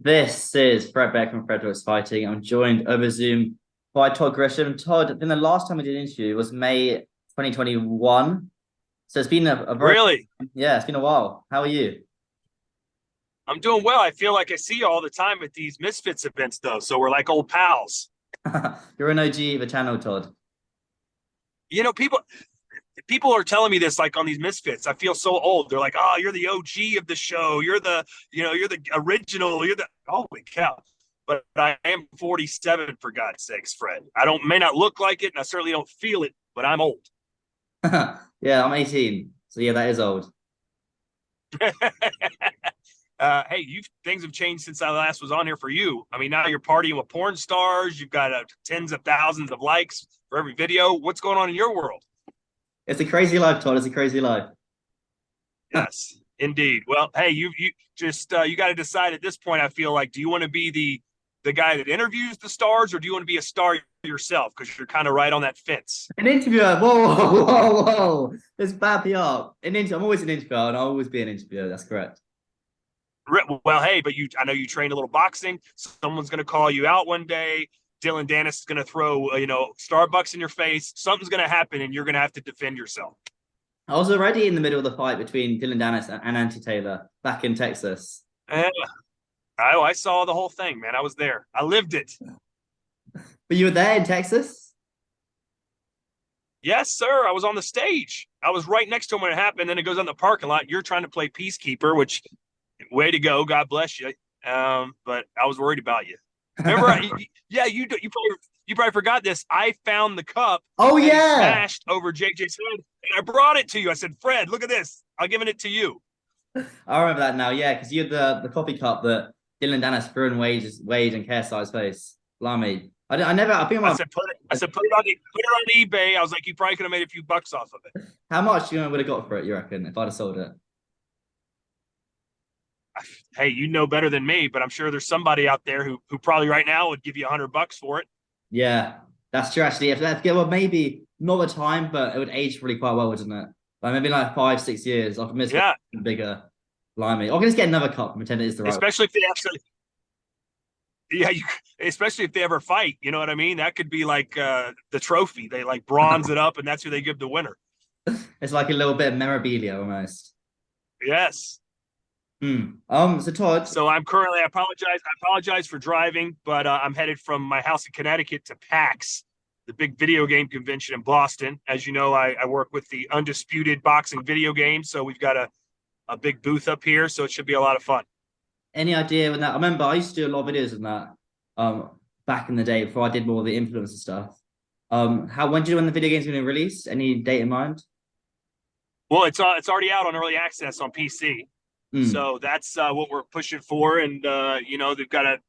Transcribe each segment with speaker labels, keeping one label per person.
Speaker 1: This is Fred Beck from Fred Beck's Fighting. I'm joined over Zoom by Todd Grisham. Todd, I think the last time we did an interview was May 2021. So it's been a very,
Speaker 2: Really?
Speaker 1: yeah, it's been a while. How are you?
Speaker 2: I'm doing well. I feel like I see you all the time at these Misfits events, though. So we're like old pals.
Speaker 1: You're an OG of the channel, Todd.
Speaker 2: You know, people are telling me this like on these Misfits. I feel so old. They're like, "Oh, you're the OG of the show. You're the original. You're the holy cow." But I am 47 for God's sakes, Fred. I don't may not look like it, and I certainly don't feel it, but I'm old.
Speaker 1: Yeah, I'm 18. So yeah, that is old.
Speaker 2: Hey, you things have changed since I last was on here for you. I mean, now you're partying with porn stars. You've got tens of thousands of likes for every video. What's going on in your world?
Speaker 1: It's a crazy life, Todd. It's a crazy life.
Speaker 2: Yes, indeed. Well, hey, you just you got to decide at this point. I feel like, do you want to be the guy that interviews the stars, or do you want to be a star yourself? Because you're kind of right on that fence.
Speaker 1: An interviewer. Whoa, whoa, whoa, whoa. It's bad PR. I'm always an interviewer, and I'll always be an interviewer. That's correct.
Speaker 2: Well, hey, but I know you train a little boxing. Someone's going to call you out one day. Dillon Danis is going to throw, Starbucks in your face. Something's going to happen, and you're going to have to defend yourself.
Speaker 1: I was already in the middle of the fight between Dillon Danis and Anti Taylor back in Texas.
Speaker 2: And I saw the whole thing, man. I was there. I lived it.
Speaker 1: But you were there in Texas?
Speaker 2: Yes, sir. I was on the stage. I was right next to him when it happened. Then it goes on the parking lot. You're trying to play peacekeeper, which way to go. God bless you. But I was worried about you. Remember? Yeah, you probably forgot this. I found the cup.
Speaker 1: Oh,
Speaker 2: that he
Speaker 1: yeah.
Speaker 2: smashed over JJ's head, and I brought it to you. I said, Fred, look at this. I'm giving it to you.
Speaker 1: I remember that now. Yeah, because you had the coffee cup that Dillon Danis threw in Wade and Kersai's face. Blimey. I think
Speaker 2: I said, put it on eBay. I was like, you probably could have made a few bucks off of it.
Speaker 1: how much you would have got for it, you reckon, if I'd have sold it?
Speaker 2: Hey, you know better than me, but I'm sure there's somebody out there who probably right now would give you $100 for it.
Speaker 1: Yeah, that's true, actually. If that's well, maybe not the time, but it would age really quite well, wouldn't it? Like maybe like 5, 6 years. I can miss
Speaker 2: Yeah,
Speaker 1: bigger. Blimey. Or can just get another cup and pretend it is the right one.
Speaker 2: especially if they actually, yeah, especially if they ever fight. You know what I mean? That could be like the trophy. They like bronze it up, and that's who they give the winner.
Speaker 1: It's like a little bit of memorabilia almost.
Speaker 2: Yes.
Speaker 1: So Todd,
Speaker 2: So I apologize for driving, but I'm headed from my house in Connecticut to PAX, the big video game convention in Boston. As you know, I work with the Undisputed boxing video game, so we've got a big booth up here, so it should be a lot of fun.
Speaker 1: any idea when that? I remember I used to do a lot of videos on that back in the day before I did more of the influencer stuff. When do you know when the video game's going to release? Any date in mind?
Speaker 2: Well, it's already out on early access on PC,
Speaker 1: Mm.
Speaker 2: so that's what we're pushing for, and they've got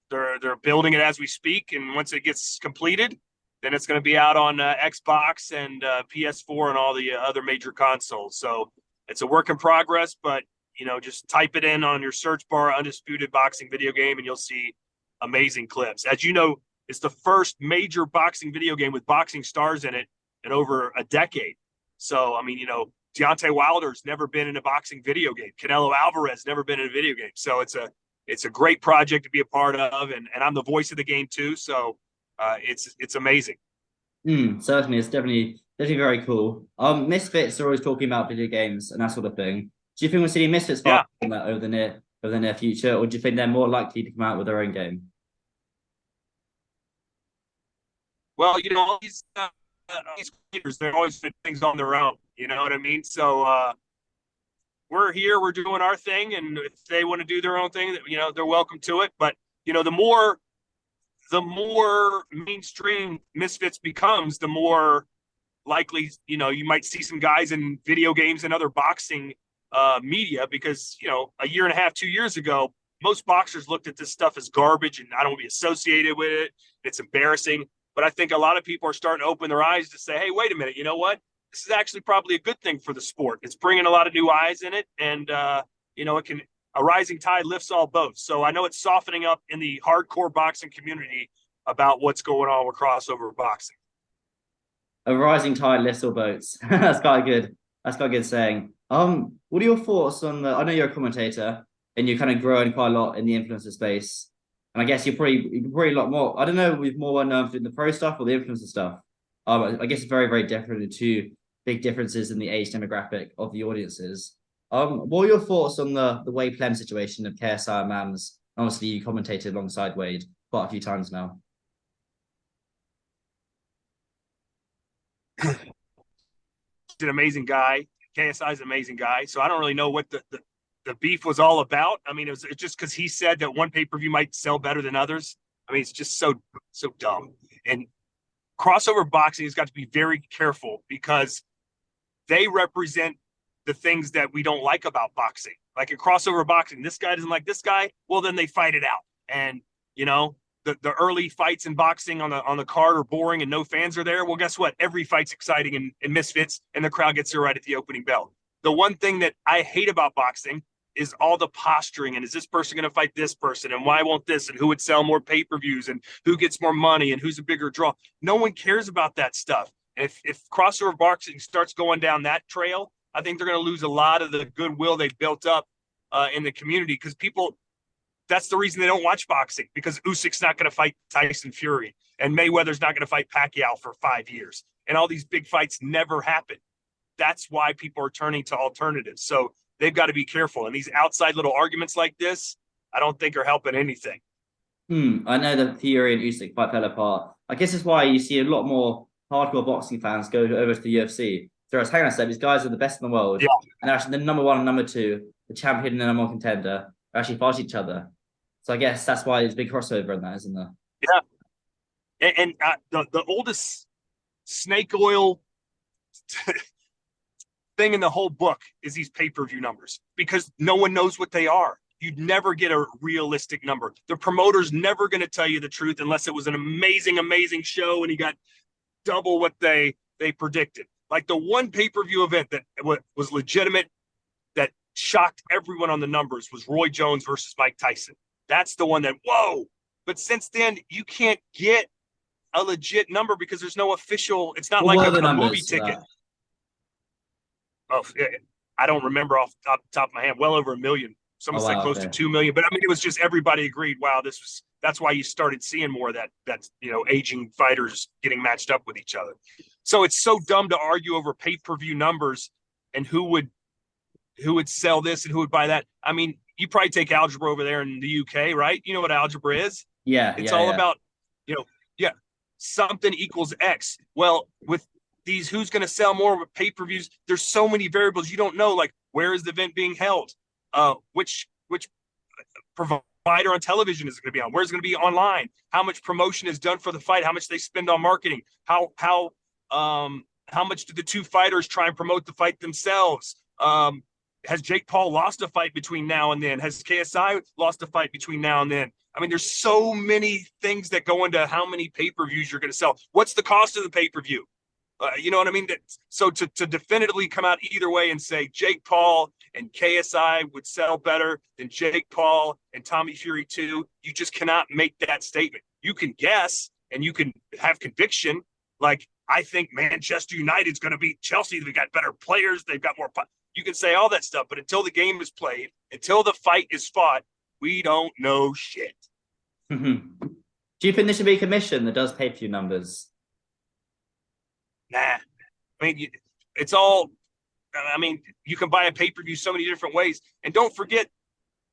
Speaker 2: they're building it as we speak, and once it gets completed, then it's going to be out on Xbox and PS4 and all the other major consoles. So it's a work in progress, but just type it in on your search bar, Undisputed Boxing Video Game, and you'll see amazing clips. As you know, it's the first major boxing video game with boxing stars in it in over a decade. So, I mean, Deontay Wilder's never been in a boxing video game. Canelo Alvarez never been in a video game. So it's a great project to be a part of, and I'm the voice of the game too. So it's amazing.
Speaker 1: Certainly, it's definitely very cool. Misfits are always talking about video games and that sort of thing. Do you think we'll see Misfits fight
Speaker 2: Yeah.
Speaker 1: on that over the near future, or do you think they're more likely to come out with their own game?
Speaker 2: Well, these leaders, they're always fit things on their own. You know what I mean? So we're here, we're doing our thing, and if they want to do their own thing, they're welcome to it. But the more mainstream Misfits becomes, the more likely you might see some guys in video games and other boxing media, because a year and a half, 2 years ago, most boxers looked at this stuff as garbage and I don't want to be associated with it. It's embarrassing. But I think a lot of people are starting to open their eyes to say, hey, wait a minute, you know what? This is actually probably a good thing for the sport. It's bringing a lot of new eyes in it, and a rising tide lifts all boats. So I know it's softening up in the hardcore boxing community about what's going on with crossover boxing.
Speaker 1: A rising tide lifts all boats. That's quite good. That's quite good saying. What are your thoughts on the? I know you're a commentator. and you're kind of growing quite a lot in the influencer space. And I guess you're probably a lot more. I don't know, with more well known for the pro stuff or the influencer stuff. I guess it's very, very different. The two big differences in the age demographic of the audiences. What are your thoughts on the Wade Plem situation of KSI and Mams? Obviously, you commentated alongside Wade quite a few times now.
Speaker 2: He's an amazing guy. KSI is an amazing guy. So I don't really know what the beef was all about. I mean, it's just because he said that one pay-per-view might sell better than others. I mean, it's just so dumb. And crossover boxing has got to be very careful because they represent the things that we don't like about boxing. Like in crossover boxing, this guy doesn't like this guy. Well, then they fight it out. And, you know, the early fights in boxing on the card are boring and no fans are there. Well, guess what? Every fight's exciting in Misfits, and the crowd gets there right at the opening bell. The one thing that I hate about boxing is all the posturing, and is this person going to fight this person, and why won't this, and who would sell more pay-per-views, and who gets more money, and who's a bigger draw. No one cares about that stuff. And if crossover boxing starts going down that trail, I think they're going to lose a lot of the goodwill they've built up in the community, because people, that's the reason they don't watch boxing, because Usyk's not going to fight Tyson Fury, and Mayweather's not going to fight Pacquiao for 5 years, and all these big fights never happen. That's why people are turning to alternatives. So they've got to be careful. And these outside little arguments like this, I don't think are helping anything.
Speaker 1: I know the Fury and Usyk fight fell apart. I guess it's why you see a lot more hardcore boxing fans go over to the UFC. So hang on a step, these guys are the best in the world.
Speaker 2: Yeah.
Speaker 1: And actually the number one and number two, the champion and the number one contender, actually fight each other. So I guess that's why there's a big crossover in that, isn't there?
Speaker 2: Yeah. And the oldest snake oil thing in the whole book is these pay-per-view numbers, because no one knows what they are. You'd never get a realistic number. The promoter's never going to tell you the truth unless it was an amazing, amazing show and he got double what they predicted. Like the one pay-per-view event that was legitimate, that shocked everyone on the numbers, was Roy Jones versus Mike Tyson. That's the one that, whoa. But since then, you can't get a legit number because there's no official. It's not like a movie ticket. Oh, I don't remember off the top of my head. Well over 1 million. Someone said close to 2 million. But I mean, it was just everybody agreed. Wow, that's why you started seeing more of that aging fighters getting matched up with each other. So it's so dumb to argue over pay-per-view numbers and who would sell this and who would buy that. I mean, you probably take algebra over there in the UK, right? You know what algebra is?
Speaker 1: Yeah.
Speaker 2: It's all about, something equals X. Well, with these, who's going to sell more pay-per-views? There's so many variables you don't know. Like, where is the event being held? Which provider on television is it going to be on? Where's it going to be online? How much promotion is done for the fight? How much they spend on marketing? How much do the two fighters try and promote the fight themselves? Has Jake Paul lost a fight between now and then? Has KSI lost a fight between now and then? I mean, there's so many things that go into how many pay-per-views you're going to sell. What's the cost of the pay-per-view? You know what I mean? So to definitively come out either way and say Jake Paul and KSI would sell better than Jake Paul and Tommy Fury 2, you just cannot make that statement. You can guess and you can have conviction. Like, I think Manchester United's going to beat Chelsea. They've got better players. They've got more. You can say all that stuff, but until the game is played, until the fight is fought, we don't know shit.
Speaker 1: Mm-hmm. Do you think there should be a commission that does pay-per-view numbers?
Speaker 2: Nah. I mean, it's all, I mean, you can buy a pay-per-view so many different ways. And don't forget,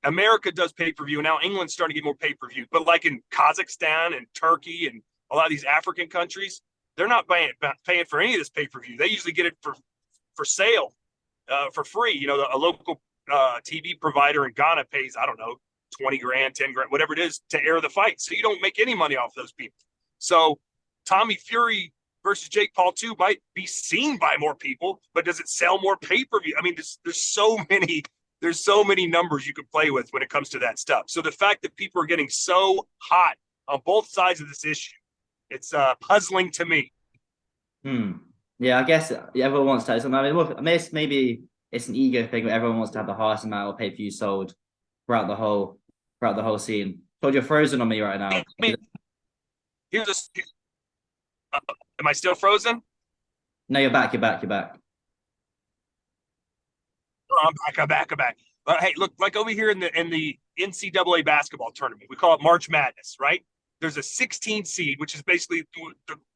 Speaker 2: America does pay-per-view, and now England's starting to get more pay-per-view. But like in Kazakhstan and Turkey and a lot of these African countries, they're not paying for any of this pay-per-view. They usually get it for sale, for free. A local TV provider in Ghana pays, I don't know, 20 grand, 10 grand, whatever it is, to air the fight. So you don't make any money off those people. So Tommy Fury versus Jake Paul 2 might be seen by more people, but does it sell more pay-per-view? I mean, there's so many numbers you could play with when it comes to that stuff. So the fact that people are getting so hot on both sides of this issue, it's puzzling to me.
Speaker 1: Yeah, I guess everyone wants to. I mean, maybe it's an ego thing where everyone wants to have the highest amount of pay-per-view sold throughout the whole scene. Todd, you're frozen on me right now.
Speaker 2: I mean, am I still frozen?
Speaker 1: No, you're back.
Speaker 2: Oh, I'm back. Hey, look, like over here in the NCAA basketball tournament, we call it March Madness, right? There's a 16 seed, which is basically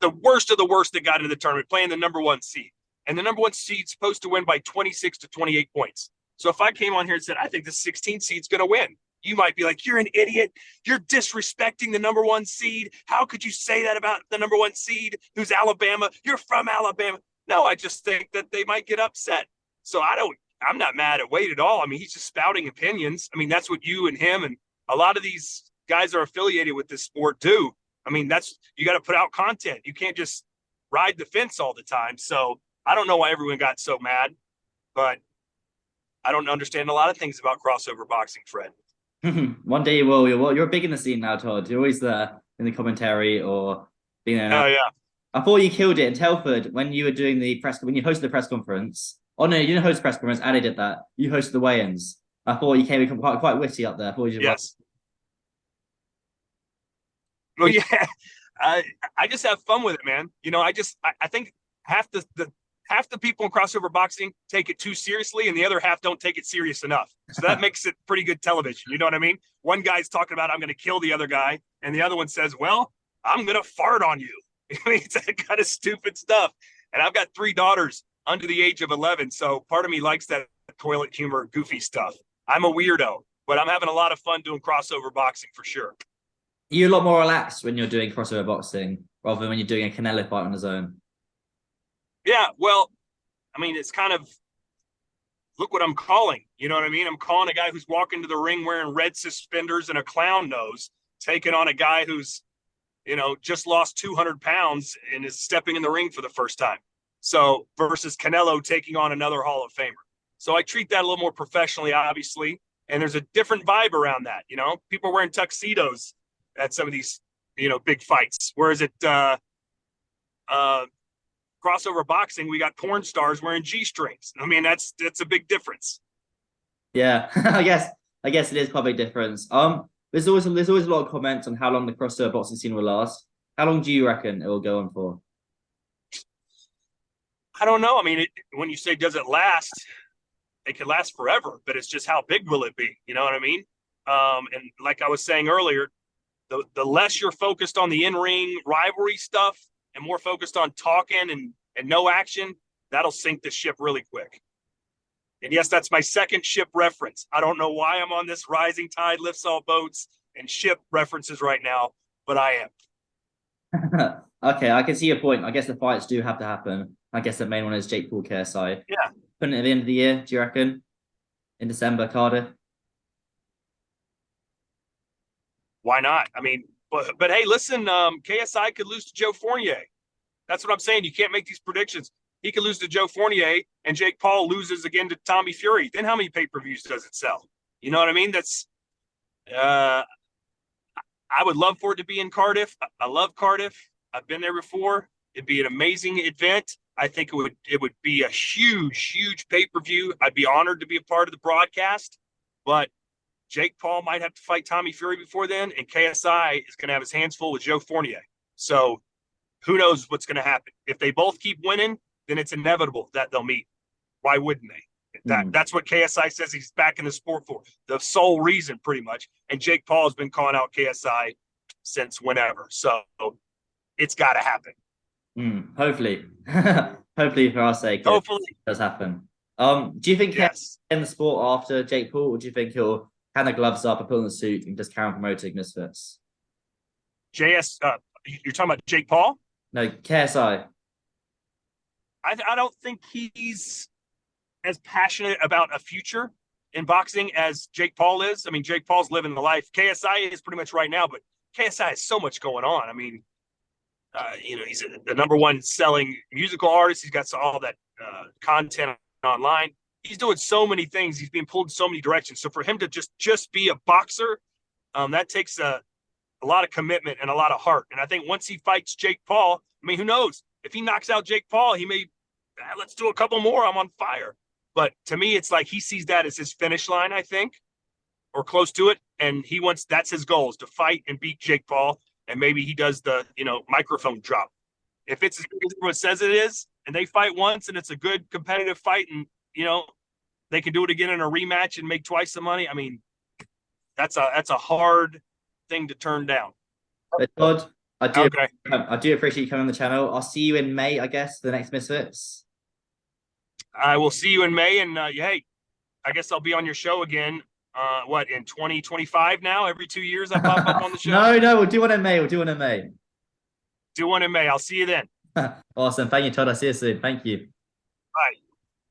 Speaker 2: the worst of the worst that got into the tournament, playing the number one seed. And the number one seed's supposed to win by 26 to 28 points. So if I came on here and said, I think the 16 seed's going to win, you might be like, you're an idiot. You're disrespecting the number one seed. How could you say that about the number one seed who's Alabama? You're from Alabama. No, I just think that they might get upset. So I'm not mad at Wade at all. I mean, he's just spouting opinions. I mean, that's what you and him and a lot of these guys are affiliated with this sport do. I mean, you got to put out content. You can't just ride the fence all the time. So I don't know why everyone got so mad, but I don't understand a lot of things about crossover boxing, Fred.
Speaker 1: One day you will. You're big in the scene now, Todd. You're always there in the commentary or being there.
Speaker 2: Oh, yeah.
Speaker 1: I thought you killed it in Telford when you were doing when you hosted the press conference. Oh no, you didn't host the press conference. Ali did that. You hosted the weigh-ins. I thought you came quite witty up there. I thought you
Speaker 2: yes. Well, yeah, I just have fun with it, man. You know, I think half the people in crossover boxing take it too seriously, and the other half don't take it serious enough. So that makes it pretty good television. You know what I mean? One guy's talking about I'm going to kill the other guy, and the other one says, "Well, I'm going to fart on you." I mean, it's that kind of stupid stuff. And I've got 3 daughters under the age of 11, so part of me likes that toilet humor, goofy stuff. I'm a weirdo, but I'm having a lot of fun doing crossover boxing for sure.
Speaker 1: You're a lot more relaxed when you're doing crossover boxing rather than when you're doing a Canelo fight on his own.
Speaker 2: Yeah, well, I mean, it's kind of look what I'm calling. You know what I mean? I'm calling a guy who's walking to the ring wearing red suspenders and a clown nose, taking on a guy who's, just lost 200 pounds and is stepping in the ring for the first time. So versus Canelo taking on another Hall of Famer. So I treat that a little more professionally, obviously. And there's a different vibe around that. People are wearing tuxedos at some of these, big fights. Whereas at crossover boxing, we got porn stars wearing G-strings. I mean, that's a big difference.
Speaker 1: Yeah, I guess it is quite a big difference. There's always a lot of comments on how long the crossover boxing scene will last. How long do you reckon it will go on for?
Speaker 2: I don't know. I mean, when you say does it last, it could last forever, but it's just how big will it be? You know what I mean? And like I was saying earlier, the less you're focused on the in-ring rivalry stuff and more focused on talking and no action, that'll sink the ship really quick. And yes, that's my second ship reference. I don't know why I'm on this rising tide lifts all boats and ship references right now, but I am.
Speaker 1: Okay, I can see your point. I guess the fights do have to happen. I guess the main one is Jake Paul KSI.
Speaker 2: Yeah.
Speaker 1: Putting it at the end of the year, do you reckon? In December, Cardiff?
Speaker 2: Why not? I mean, but hey, listen, KSI could lose to Joe Fournier. That's what I'm saying. You can't make these predictions. He could lose to Joe Fournier and Jake Paul loses again to Tommy Fury. Then how many pay-per-views does it sell? You know what I mean? That's I would love for it to be in Cardiff. I love Cardiff. I've been there before. It'd be an amazing event. I think it would be a huge pay-per-view. I'd be honored to be a part of the broadcast, but Jake Paul might have to fight Tommy Fury before then, and KSI is going to have his hands full with Joe Fournier. So who knows what's going to happen? If they both keep winning, then it's inevitable that they'll meet. Why wouldn't they? That's what KSI says he's back in the sport for. The sole reason, pretty much. And Jake Paul has been calling out KSI since whenever. So it's got to happen.
Speaker 1: Hopefully. Hopefully for our sake.
Speaker 2: Hopefully.
Speaker 1: It does happen. Do you think he'll in the sport after Jake Paul, or do you think he'll hang the gloves up and put on the suit and just carry on promoting Misfits?
Speaker 2: You're talking about Jake Paul?
Speaker 1: No, KSI.
Speaker 2: I don't think he's as passionate about a future in boxing as Jake Paul is. I mean, Jake Paul's living the life. KSI is pretty much right now, but KSI has so much going on. I mean, he's the number one selling musical artist. He's got all that content online. He's doing so many things. He's being pulled in so many directions. So for him to just be a boxer, that takes a lot of commitment and a lot of heart. And I think once he fights Jake Paul, I mean, who knows? If he knocks out Jake Paul, he may, let's do a couple more. I'm on fire. But to me, it's like he sees that as his finish line, I think, or close to it. And that's his goal, is to fight and beat Jake Paul. And maybe he does the, microphone drop. If it's as good as everyone says it is, and they fight once and it's a good competitive fight and, they can do it again in a rematch and make twice the money. I mean, that's a hard thing to turn down.
Speaker 1: But Todd,
Speaker 2: Okay.
Speaker 1: I do appreciate you coming on the channel. I'll see you in May, I guess, the next Misfits.
Speaker 2: I will see you in May, and hey, I guess I'll be on your show again. In 2025 now? Every 2 years I pop up on the show.
Speaker 1: No, we'll do one in May. We'll do one in May.
Speaker 2: Do one in May. I'll see you then.
Speaker 1: Awesome. Thank you, Todd. I'll see you soon. Thank you.
Speaker 2: Bye.